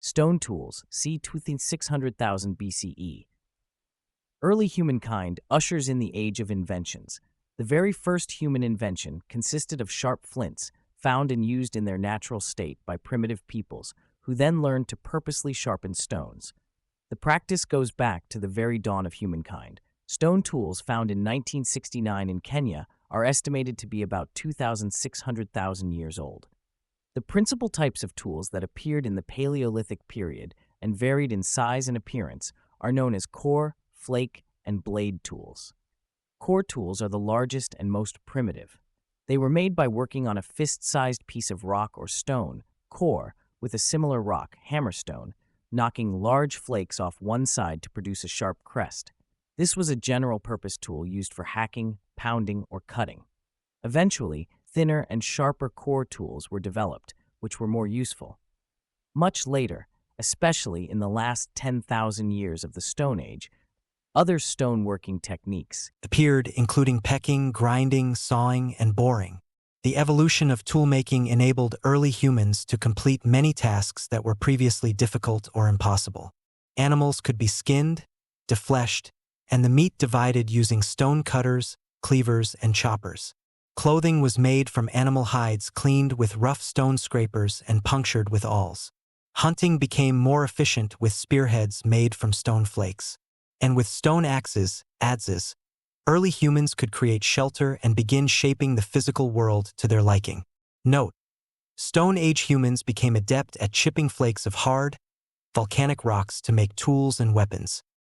Stone tools, c. 600,000 BCE. Early humankind ushers in the age of inventions. The very first human invention consisted of sharp flints, found and used in their natural state by primitive peoples, who then learned to purposely sharpen stones. The practice goes back to the very dawn of humankind. Stone tools found in 1969 in Kenya are estimated to be about 2,600,000 years old. The principal types of tools that appeared in the Paleolithic period and varied in size and appearance are known as core, flake, and blade tools. Core tools are the largest and most primitive. They were made by working on a fist-sized piece of rock or stone, core, with a similar rock, hammerstone, knocking large flakes off one side to produce a sharp crest. This was a general-purpose tool used for hacking, pounding, or cutting. Eventually, thinner and sharper core tools were developed, which were more useful. Much later, especially in the last 10,000 years of the Stone Age, other stoneworking techniques appeared, including pecking, grinding, sawing, and boring. The evolution of toolmaking enabled early humans to complete many tasks that were previously difficult or impossible. Animals could be skinned, defleshed, and the meat divided using stone cutters, cleavers, and choppers. Clothing was made from animal hides cleaned with rough stone scrapers and punctured with awls. Hunting became more efficient with spearheads made from stone flakes. And with stone axes, adzes, early humans could create shelter and begin shaping the physical world to their liking. Note: Stone Age humans became adept at chipping flakes of hard, volcanic rocks to make tools and weapons.